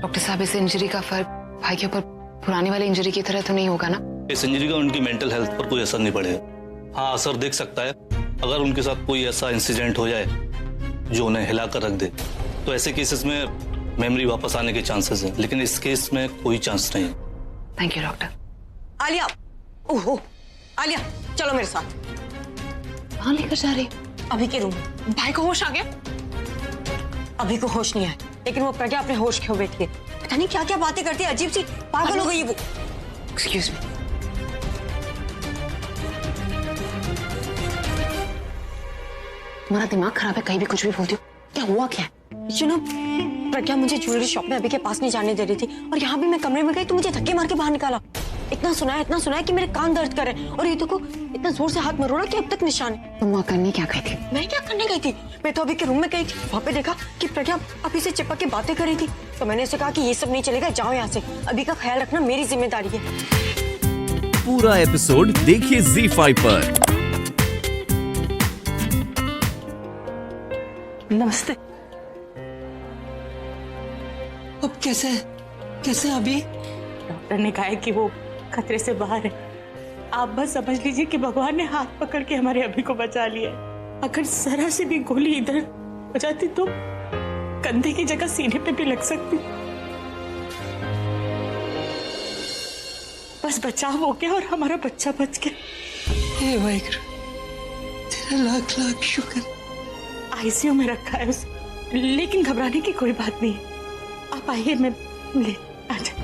Doctor साहब, इस injury का फर्क भाई के ऊपर पुरानी वाली इंजरी की तरह तो नहीं होगा ना? इस इंजरी का उनकी मेंटल हेल्थ पर कोई असर नहीं पड़ेगा। हाँ, असर देख सकता है अगर उनके साथ कोई ऐसा इंसिडेंट हो जाए जो उन्हें हिला कर रख दे, तो ऐसे केसेस में मेमोरी वापस आने के चांसेस हैं, लेकिन इस केस में कोई चांस नहीं है। Thank you doctor. आलिया, ओहो आलिया, चलो मेरे साथ। कहाँ लेकर जा रही? अभी के रूम में। भाई को होश आ गया? अभी को होश नहीं आया, लेकिन वो प्रज्ञा अपने होश खो बैठी है। पता नहीं क्या क्या बातें करती है, अजीब सी, पागल हो गई है वो। Excuse me. तुम्हारा दिमाग खराब है, कहीं भी कुछ भी बोलती हो। क्या हुआ क्या? प्रज्ञा मुझे ज्वेलरी शॉप में अभी के पास नहीं जाने दे रही थी, और यहाँ भी मैं कमरे में गई तो मुझे धक्के मार के बाहर निकाला। इतना सुना है कि मेरे कान दर्द कर रहे हैं, और ये देखो इतना जोर से हाथ मरोड़ा कि अब तक निशान है। तुम वहाँ करने क्या गई थी? मैं क्या करने गई थी? मैं तो अभी के रूम में गई थी, वहाँ पे देखा कि प्रज्ञा अभी से चिपक के बातें कर रही थी, तो मैंने उसे कहा कि ये सब नहीं चलेगा, जाओ यहाँ से। अभी का ख्याल रखना मेरी जिम्मेदारी है। पूरा एपिसोड देखिए ZEE5 पर। नमस्ते। अब कैसे अभी? डॉक्टर ने कहा है कि वो खतरे से बाहर है। आप बस समझ लीजिए कि भगवान ने हाथ पकड़ के हमारे अभी को बचा लिया है। अगर जरा से भी गोली इधर हो जाती तो कंधे की जगह सीने पे भी लग सकती। बस बचाव हो गया और हमारा बच्चा बच गया। हे वाहिगुरु, तेरा लाख लाख शुक्र। आईसीयू में रखा है उसे, लेकिन घबराने की कोई बात नहीं है। आप आइए, मैं ले आ जाए।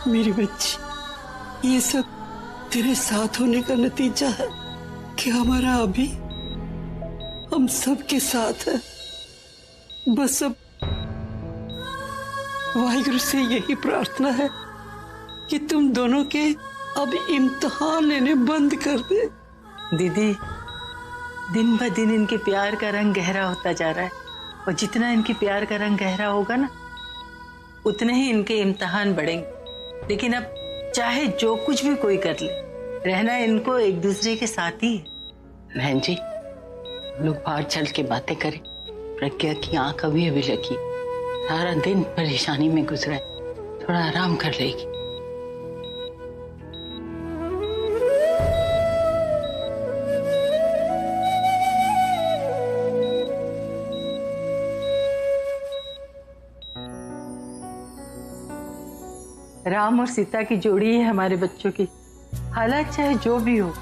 मेरी बच्ची, ये सब तेरे साथ होने का नतीजा है कि हमारा अभी हम सब के साथ है। बस अब वाहिगुरु से यही प्रार्थना है कि तुम दोनों के अब इम्तिहान लेने बंद कर दे। दीदी, दिन ब दिन इनके प्यार का रंग गहरा होता जा रहा है, और जितना इनके प्यार का रंग गहरा होगा ना, उतने ही इनके इम्तिहान बढ़ेंगे। लेकिन अब चाहे जो कुछ भी कोई कर ले, रहना इनको एक दूसरे के साथ ही है। बहन जी, लोग बाहर चल के बातें करें। प्रज्ञा की आंख अभी लगी, सारा दिन परेशानी में गुजरा है, थोड़ा आराम कर लेगी। राम और सीता की जोड़ी है हमारे बच्चों की। हालात चाहे जो भी हो,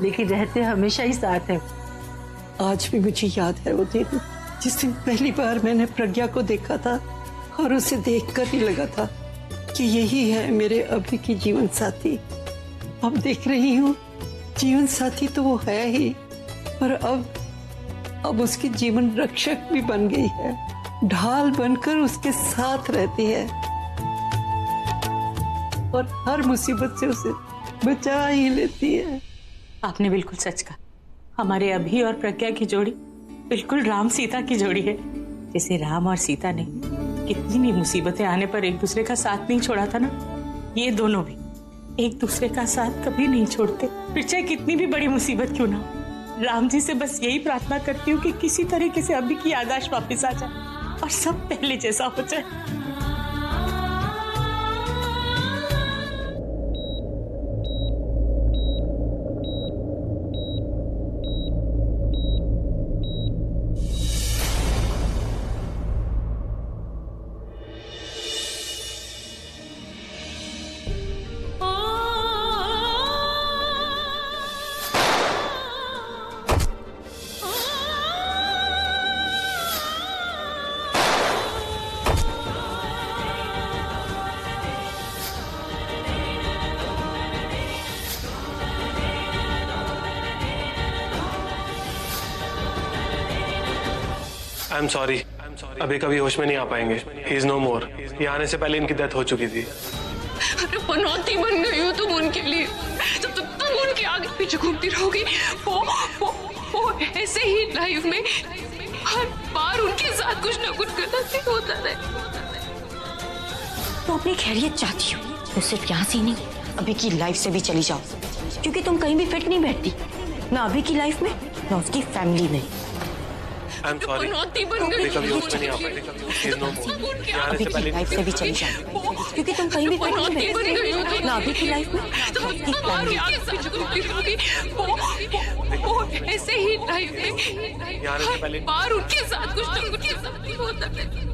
लेकिन रहते हमेशा ही साथ है। आज भी मुझे याद है वो दिन, जिस दिन पहली बार मैंने प्रज्ञा को देखा था, और उसे देखकर ही लगा था कि यही है मेरे अभी की जीवन साथी। अब देख रही हूँ, जीवन साथी तो वो है ही, पर अब उसकी जीवन रक्षक भी बन गई है, ढाल बनकर उसके साथ रहती है, और हर मुसीबत से उसे बचा ही लेती है। आपने बिल्कुल सच कहा। हमारे अभी और प्रज्ञा की जोड़ी बिल्कुल राम सीता की जोड़ी है। जैसे राम और सीता ने कितनी भी मुसीबतें आने पर एक दूसरे का साथ नहीं छोड़ा था ना, ये दोनों भी एक दूसरे का साथ कभी नहीं छोड़ते, फिर चाहे कितनी भी बड़ी मुसीबत क्यों ना हो। राम जी से बस यही प्रार्थना करती हूँ कि किसी तरीके से अभी की याददाश्त वापस आ जाए और सब पहले जैसा हो जाए। आई एम सॉरी, अभी कभी होश में नहीं आ पाएंगे। ही इज नो मोर। ये आने से पहले इनकी डेथ हो चुकी थी। अरे पनौती बन गई हो तुम उनके लिए। जब तक तुम उनके आगे पीछे घूमती रहोगी, वो ऐसे ही लाइफ में हर बार उनके साथ कुछ ना कुछ गलत ही होता रहेगा। तो अपनी खैरियत चाहती हो तो सिर्फ यहाँ से ही नहीं, अभी की लाइफ से भी चली जाओ, क्योंकि तुम कहीं भी फिट नहीं बैठती, ना अभी की लाइफ में ना उसकी फैमिली में। आई एम सॉरी, पनौती बन गई अभी कभी होश में नहीं आ पाएंगे। ही इज नो मोर। ये आने अभी से की पहले लाइफ से भी चली जाओ, क्योंकि तुम कहीं भी फिट नहीं बैठती, ना अभी की लाइफ में ना उसकी फैमिली। वो ऐसे ही लाइफ में आने से पहले हर बार उनके साथ कुछ ना कुछ गलत ही होता रहेगा।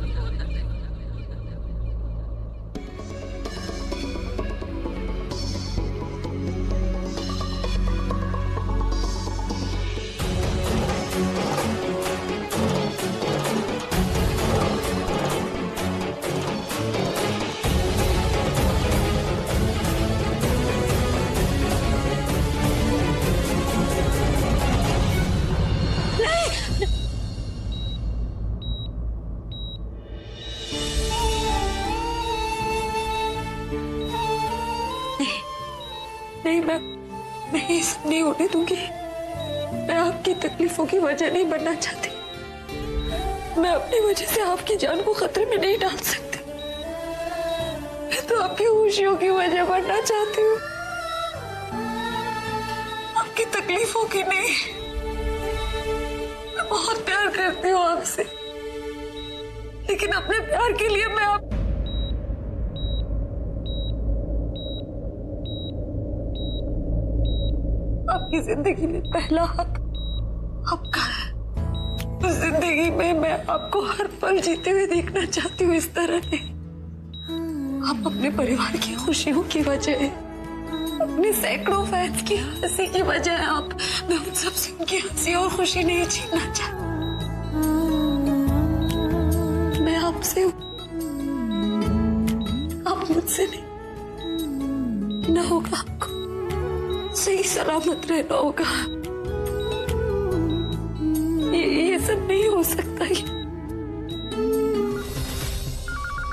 नहीं, मैं ये सब नहीं होने दूंगी। मैं आपकी तकलीफों की वजह नहीं बनना चाहती। मैं अपनी वजह से आपकी जान को खतरे में नहीं डाल सकती। मैं तो आपकी खुशियों की वजह बनना चाहती हूँ, आपकी तकलीफों की नहीं। मैं बहुत प्यार करती हूँ आपसे, लेकिन अपने प्यार के लिए मैं आपकी जिंदगी में पहला हक आपका है। उस जिंदगी में मैं आपको हर पल जीते हुए देखना चाहती हूँ। इस तरह नहीं, आप अपने परिवार की खुशियों की वजह, अपने सैकड़ों फैंस की हंसी की वजह आप, मैं उन सब से उनकी हंसी और खुशी नहीं छीनना चाहती। मैं आपसे हूँ, आप मुझसे नहीं। ना होगा आपको सही सलामत रहना होगा। ये सब नहीं हो सकता।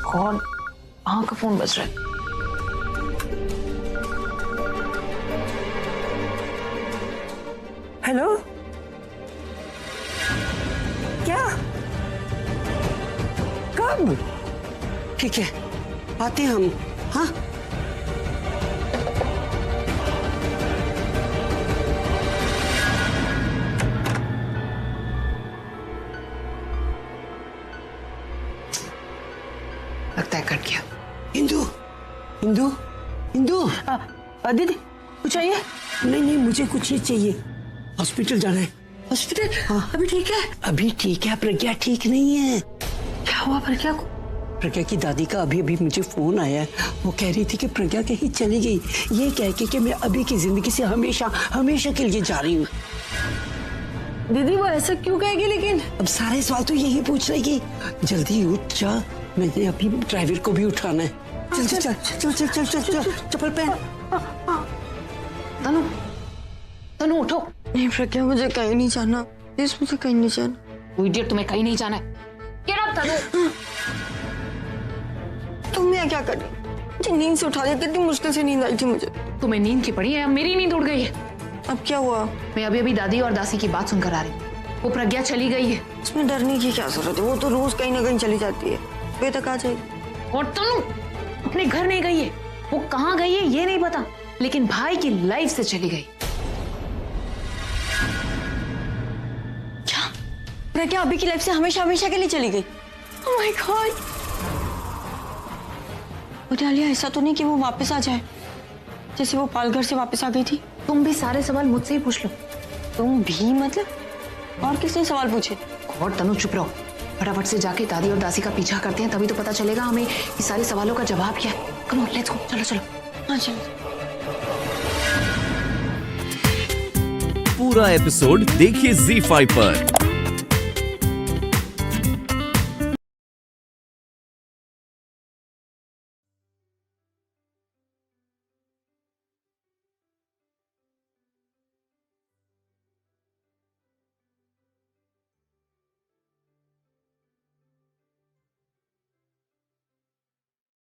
कौन? कहाँ का फोन बज रहा है? हेलो, क्या? कब? ठीक है, आते हैं हम। हाँ, लगता है कट गया। इंदु, इंदु, इंदु। दीदी कुछ चाहिए? नहीं, मुझे कुछ नहीं चाहिए। हॉस्पिटल जाना है। हॉस्पिटल? हाँ। अभी ठीक है? अभी ठीक है, प्रज्ञा ठीक नहीं है। क्या हुआ प्रज्ञा को? प्रज्ञा की दादी का अभी मुझे फोन आया है। वो कह रही थी कि प्रज्ञा कहीं चली गई, ये कह के कि मैं अभी की जिंदगी से हमेशा के लिए जा रही हूँ। दीदी वो ऐसा क्यों कहेगी? लेकिन अब सारे सवाल तो यही पूछ रही कि जल्दी उठ जा, मैंने अभी ड्राइवर को भी उठाना है। चल, चप्पल पहन। तनु उठो। नहीं प्रज्ञा, मुझे कहीं नहीं जाना, प्लीज मुझे कहीं नहीं जाना। इडियट, तुम्हें कहीं नहीं जाना है। Get up, तनु। तुम यहाँ क्या कर रही? मुझे नींद से उठा दिया, कितनी मुश्किल से नींद आई थी मुझे। तुम्हें नींद की पड़ी है, मेरी नींद उड़ गई है। अब क्या हुआ? मैं अभी दादी और दासी की बात सुनकर आ रही हूँ। वो प्रज्ञा चली गई है। इसमें डरने की क्या जरूरत है? वो तो रोज कहीं ना कहीं चली जाती है, वे तक आ जाएगी। और तनु अपने घर नहीं गई है, वो कहाँ गई है ये नहीं पता, लेकिन भाई की लाइफ से चली गई। क्या? प्रज्ञा अभी की लाइफ से हमेशा के लिए चली गई? Oh my God. डालिया, ऐसा तो नहीं कि वो वापस आ जाए जैसे वो पालघर से वापस आ गई थी? तुम भी सारे सवाल मुझसे ही पूछ लो। तुम भी मतलब? और किसने सवाल पूछे? और तनु चुप रहो, फटाफट से जाके दादी और दासी का पीछा करते हैं, तभी तो पता चलेगा हमें ये सारे सवालों का जवाब क्या है। Come on, let's go. चलो। हाँ चलो। पूरा एपिसोड देखिए ZEE5 पर।